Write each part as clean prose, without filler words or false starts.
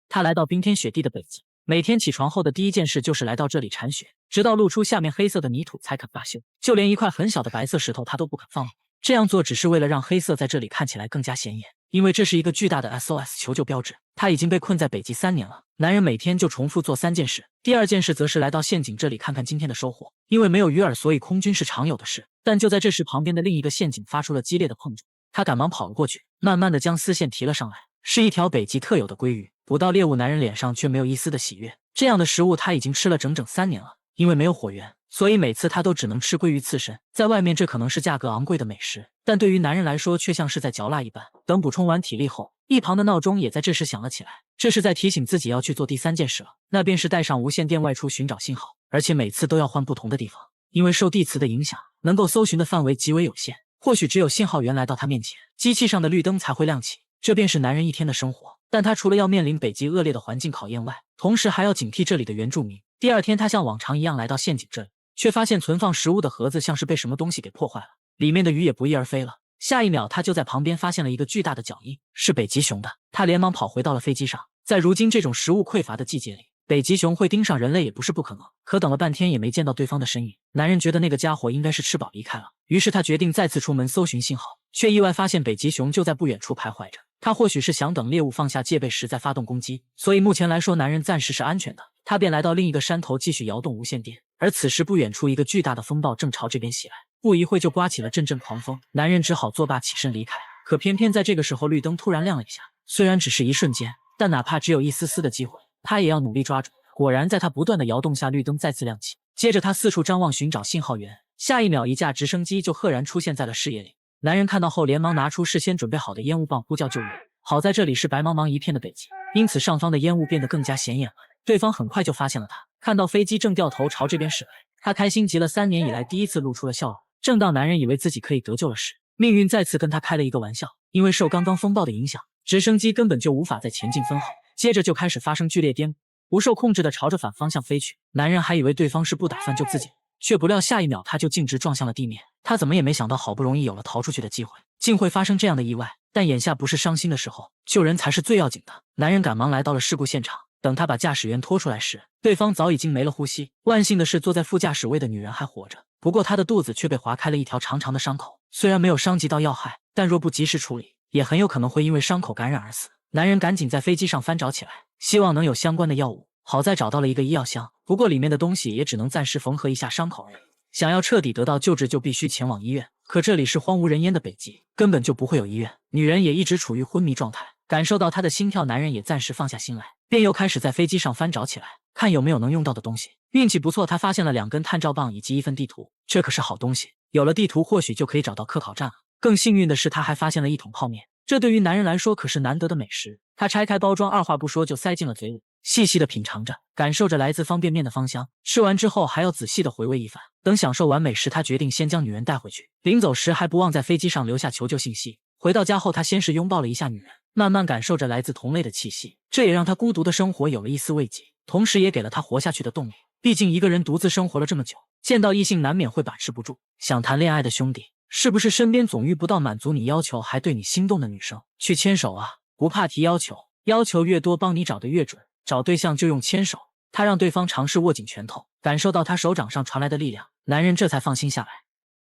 他来到冰天雪地的北极，每天起床后的第一件事就是来到这里铲雪，直到露出下面黑色的泥土才肯罢休。就连一块很小的白色石头他都不肯放过。这样做只是为了让黑色在这里看起来更加显眼，因为这是一个巨大的 SOS 求救标志。他已经被困在北极3年了。男人每天就重复做3件事。第二件事则是来到陷阱这里看看今天的收获。因为没有鱼饵，所以空军是常有的事。但就在这时，旁边的另一个陷阱发出了激烈的碰撞。他赶忙跑了过去，慢慢的将丝线提了上来，是一条北极特有的鲑鱼。捕到猎物，男人脸上却没有一丝的喜悦。这样的食物他已经吃了整整3年了。因为没有火源，所以每次他都只能吃鲑鱼刺身。在外面这可能是价格昂贵的美食，但对于男人来说却像是在嚼蜡一般。等补充完体力后，一旁的闹钟也在这时响了起来，这是在提醒自己要去做第3件事了，那便是带上无线电外出寻找信号，而且每次都要换不同的地方，因为受地磁的影响，能够搜寻的范围极为有限。或许只有信号源来到他面前，机器上的绿灯才会亮起。这便是男人一天的生活。但他除了要面临北极恶劣的环境考验外，同时还要警惕这里的原住民。第二天，他像往常一样来到陷阱这里，却发现存放食物的盒子像是被什么东西给破坏了，里面的鱼也不翼而飞了。下一秒，他就在旁边发现了一个巨大的脚印，是北极熊的。他连忙跑回到了飞机上。在如今这种食物匮乏的季节里，北极熊会盯上人类也不是不可能。可等了半天也没见到对方的身影，男人觉得那个家伙应该是吃饱离开了。于是他决定再次出门搜寻信号，却意外发现北极熊就在不远处徘徊着。他或许是想等猎物放下戒备时再发动攻击，所以目前来说男人暂时是安全的。他便来到另一个山头继续摇动无线电，而此时不远处一个巨大的风暴正朝这边袭来，不一会就刮起了阵阵狂风。男人只好作罢起身离开。可偏偏在这个时候绿灯突然亮了一下，虽然只是一瞬间，但哪怕只有一丝丝的机会，他也要努力抓住。果然在他不断的摇动下，绿灯再次亮起，接着他四处张望寻找信号源，下一秒一架直升机就赫然出现在了视野里。男人看到后连忙拿出事先准备好的烟雾棒呼叫救援。好在这里是白茫茫一片的北极，因此上方的烟雾变得更加显眼了。对方很快就发现了他，看到飞机正掉头朝这边驶来，他开心极了，3年以来第一次露出了笑容。正当男人以为自己可以得救了时，命运再次跟他开了一个玩笑。因为受刚刚风暴的影响，直升机根本就无法再前进分毫，接着就开始发生剧烈颠簸，不受控制的朝着反方向飞去。男人还以为对方是不打算救自己，却不料下一秒他就径直撞向了地面。他怎么也没想到，好不容易有了逃出去的机会，竟会发生这样的意外。但眼下不是伤心的时候，救人才是最要紧的。男人赶忙来到了事故现场，等他把驾驶员拖出来时，对方早已经没了呼吸。万幸的是，坐在副驾驶位的女人还活着，不过她的肚子却被划开了一条长长的伤口。虽然没有伤及到要害，但若不及时处理，也很有可能会因为伤口感染而死。男人赶紧在飞机上翻找起来，希望能有相关的药物。好在找到了一个医药箱，不过里面的东西也只能暂时缝合一下伤口而已。想要彻底得到救治，就必须前往医院。可这里是荒无人烟的北极，根本就不会有医院。女人也一直处于昏迷状态，感受到她的心跳，男人也暂时放下心来，便又开始在飞机上翻找起来，看有没有能用到的东西。运气不错，他发现了2根探照棒以及一份地图，这可是好东西。有了地图，或许就可以找到科考站了。更幸运的是，他还发现了一桶泡面，这对于男人来说可是难得的美食。他拆开包装，二话不说就塞进了嘴里，细细的品尝着，感受着来自方便面的芳香。吃完之后还要仔细的回味一番。等享受完美食，他决定先将女人带回去。临走时还不忘在飞机上留下求救信息。回到家后，他先是拥抱了一下女人，慢慢感受着来自同类的气息，这也让他孤独的生活有了一丝慰藉，同时也给了他活下去的动力。毕竟一个人独自生活了这么久，见到异性难免会把持不住。想谈恋爱的兄弟，是不是身边总遇不到满足你要求还对你心动的女生？去牵手啊，不怕提要求，要求越多帮你找的越准。找对象就用牵手。他让对方尝试握紧拳头，感受到他手掌上传来的力量，男人这才放心下来。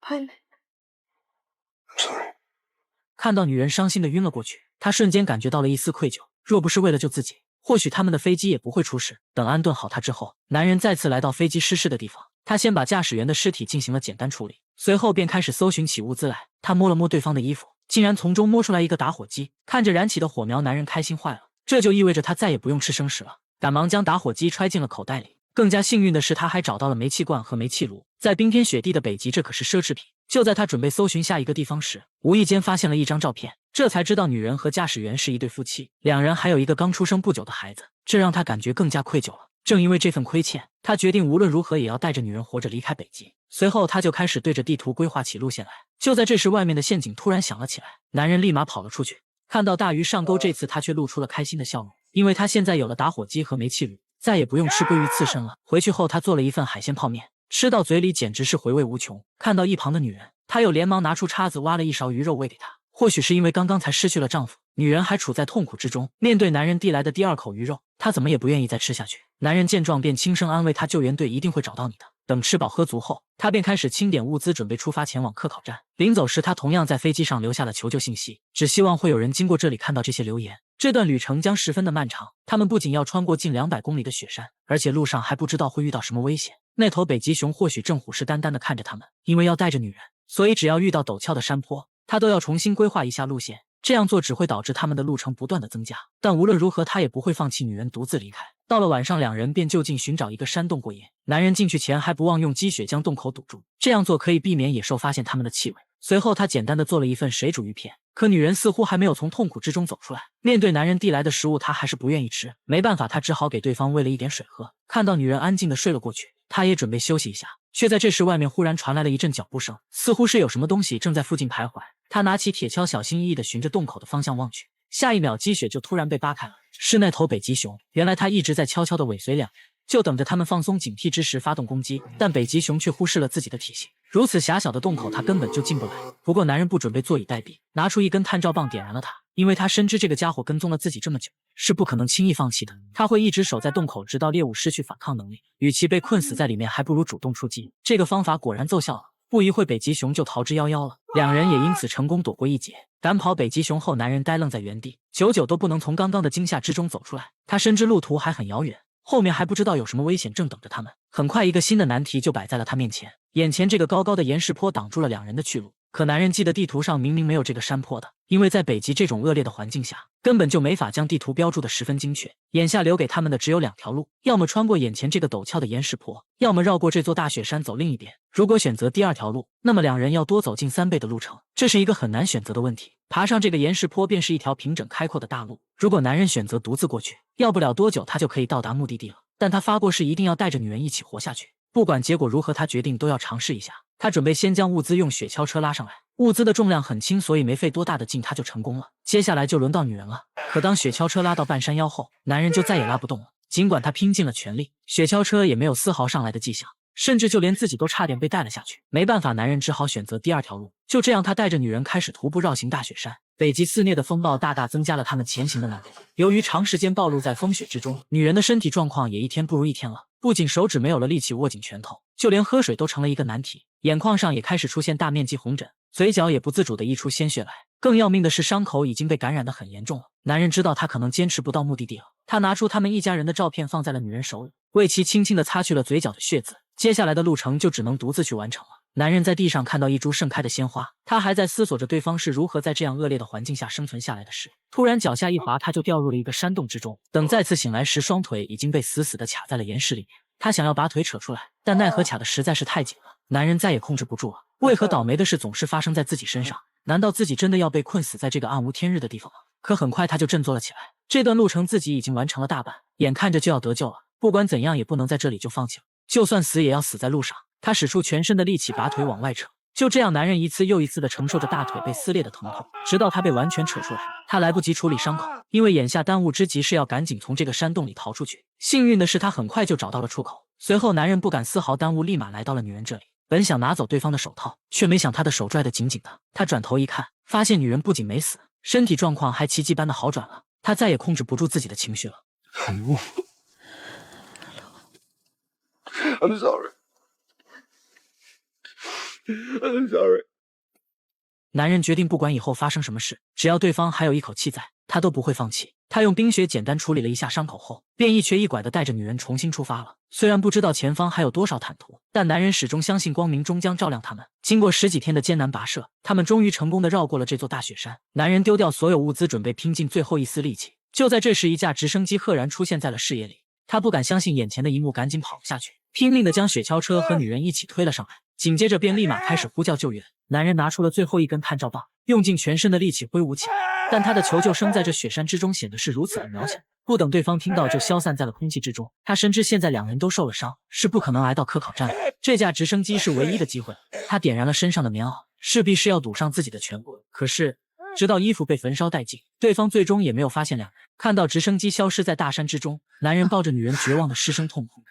I'm sorry。看到女人伤心的晕了过去，他瞬间感觉到了一丝愧疚。若不是为了救自己，或许他们的飞机也不会出事。等安顿好他之后，男人再次来到飞机失事的地方。他先把驾驶员的尸体进行了简单处理，随后便开始搜寻起物资来。他摸了摸对方的衣服，竟然从中摸出来一个打火机。看着燃起的火苗，男人开心坏了，这就意味着他再也不用吃生食了。赶忙将打火机揣进了口袋里。更加幸运的是，他还找到了煤气罐和煤气炉。在冰天雪地的北极，这可是奢侈品。就在他准备搜寻下一个地方时，无意间发现了一张照片，这才知道女人和驾驶员是一对夫妻，2人还有一个刚出生不久的孩子，这让他感觉更加愧疚了。正因为这份亏欠，他决定无论如何也要带着女人活着离开北极。随后他就开始对着地图规划起路线来。就在这时，外面的陷阱突然响了起来，男人立马跑了出去。看到大鱼上钩，这次他却露出了开心的笑容，因为他现在有了打火机和煤气炉，再也不用吃鲑鱼刺身了。回去后，他做了一份海鲜泡面，吃到嘴里简直是回味无穷。看到一旁的女人，他又连忙拿出叉子挖了一勺鱼肉喂给她。或许是因为刚刚才失去了丈夫，女人还处在痛苦之中，面对男人递来的第二口鱼肉，她怎么也不愿意再吃下去。男人见状便轻声安慰她，救援队一定会找到你的。等吃饱喝足后，他便开始清点物资，准备出发前往科考站。临走时，他同样在飞机上留下了求救信息，只希望会有人经过这里看到这些留言。这段旅程将十分的漫长，他们不仅要穿过近200公里的雪山，而且路上还不知道会遇到什么危险。那头北极熊或许正虎视眈眈地看着他们，因为要带着女人，所以只要遇到陡峭的山坡，他都要重新规划一下路线。这样做只会导致他们的路程不断的增加，但无论如何，他也不会放弃女人独自离开。到了晚上，两人便就近寻找一个山洞过夜。男人进去前还不忘用积雪将洞口堵住，这样做可以避免野兽发现他们的气味。随后他简单的做了一份水煮鱼片，可女人似乎还没有从痛苦之中走出来。面对男人递来的食物，她还是不愿意吃。没办法，他只好给对方喂了一点水喝。看到女人安静的睡了过去，他也准备休息一下，却在这时外面忽然传来了一阵脚步声，似乎是有什么东西正在附近徘徊。他拿起铁锹，小心翼翼地循着洞口的方向望去，下一秒积雪就突然被扒开了，是那头北极熊。原来他一直在悄悄地尾随两人，就等着他们放松警惕之时发动攻击，但北极熊却忽视了自己的体型，如此狭小的洞口他根本就进不来。不过男人不准备坐以待毙，拿出一根探照棒点燃了它，因为他深知这个家伙跟踪了自己这么久，是不可能轻易放弃的。他会一直守在洞口，直到猎物失去反抗能力。与其被困死在里面，还不如主动出击。这个方法果然奏效了，不一会北极熊就逃之夭夭了，两人也因此成功躲过一劫。赶跑北极熊后，男人呆愣在原地，久久都不能从刚刚的惊吓之中走出来。他深知路途还很遥远，后面还不知道有什么危险正等着他们。很快，一个新的难题就摆在了他面前。眼前这个高高的岩石坡挡住了两人的去路，可男人记得地图上明明没有这个山坡的，因为在北极这种恶劣的环境下，根本就没法将地图标注的十分精确。眼下留给他们的只有2条路，要么穿过眼前这个陡峭的岩石坡，要么绕过这座大雪山走另一边。如果选择第2条路，那么两人要多走近3倍的路程，这是一个很难选择的问题。爬上这个岩石坡便是一条平整开阔的大路，如果男人选择独自过去，要不了多久他就可以到达目的地了。但他发过誓一定要带着女人一起活下去，不管结果如何，他决定都要尝试一下。他准备先将物资用雪橇车拉上来，物资的重量很轻，所以没费多大的劲他就成功了。接下来就轮到女人了。可当雪橇车拉到半山腰后，男人就再也拉不动了。尽管他拼尽了全力，雪橇车也没有丝毫上来的迹象，甚至就连自己都差点被带了下去。没办法，男人只好选择第2条路。就这样，他带着女人开始徒步绕行大雪山。北极肆虐的风暴大大增加了他们前行的难度。由于长时间暴露在风雪之中，女人的身体状况也一天不如一天了。不仅手指没有了力气握紧拳头，就连喝水都成了一个难题。眼眶上也开始出现大面积红疹，嘴角也不自主地溢出鲜血来。更要命的是，伤口已经被感染得很严重了。男人知道他可能坚持不到目的地了，他拿出他们一家人的照片放在了女人手里，为其轻轻地擦去了嘴角的血渍。接下来的路程就只能独自去完成了。男人在地上看到一株盛开的鲜花，他还在思索着对方是如何在这样恶劣的环境下生存下来的事。突然脚下一滑，他就掉入了一个山洞之中。等再次醒来时，双腿已经被死死地卡在了岩石里面。他想要把腿扯出来，但奈何卡的实在是太紧了，男人再也控制不住了。为何倒霉的事总是发生在自己身上？难道自己真的要被困死在这个暗无天日的地方吗？可很快他就振作了起来，这段路程自己已经完成了大半，眼看着就要得救了，不管怎样也不能在这里就放弃了，就算死也要死在路上。他使出全身的力气把腿往外扯，就这样男人一次又一次地承受着大腿被撕裂的疼痛，直到他被完全扯出来。他来不及处理伤口，因为眼下当务之急是要赶紧从这个山洞里逃出去。幸运的是他很快就找到了出口，随后男人不敢丝毫耽误，立马来到了女人这里。本想拿走对方的手套，却没想他的手拽得紧紧的。他转头一看，发现女人不仅没死，身体状况还奇迹般的好转了。他再也控制不住自己的情绪了。I'm sorry. I'm sorry. 男人决定不管以后发生什么事，只要对方还有一口气在，他都不会放弃。他用冰雪简单处理了一下伤口后，便一瘸一拐地带着女人重新出发了。虽然不知道前方还有多少坦途，但男人始终相信光明终将照亮他们。经过10几天的艰难跋涉，他们终于成功地绕过了这座大雪山。男人丢掉所有物资，准备拼尽最后一丝力气。就在这时，一架直升机赫然出现在了视野里。他不敢相信眼前的一幕，赶紧跑了下去，拼命地将雪橇车和女人一起推了上来。紧接着便立马开始呼叫救援。男人拿出了最后一根探照棒，用尽全身的力气挥舞起来，但他的求救声在这雪山之中显得是如此的渺小，不等对方听到就消散在了空气之中。他深知现在两人都受了伤，是不可能来到科考站的，这架直升机是唯一的机会。他点燃了身上的棉袄，势必是要赌上自己的全部。可是直到衣服被焚烧殆尽，对方最终也没有发现两人。看到直升机消失在大山之中，男人抱着女人绝望的失声痛哭。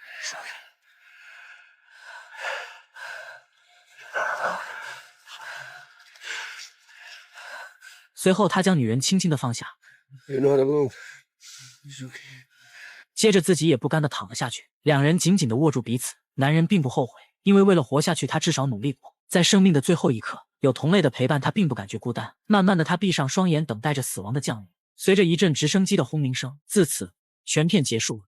随后，他将女人轻轻地放下， You're not alone. It's okay. 接着自己也不甘地躺了下去。两人紧紧地握住彼此。男人并不后悔，因为为了活下去，他至少努力过。在生命的最后一刻，有同类的陪伴，他并不感觉孤单。慢慢的，他闭上双眼，等待着死亡的降临。随着一阵直升机的轰鸣声，自此全片结束了。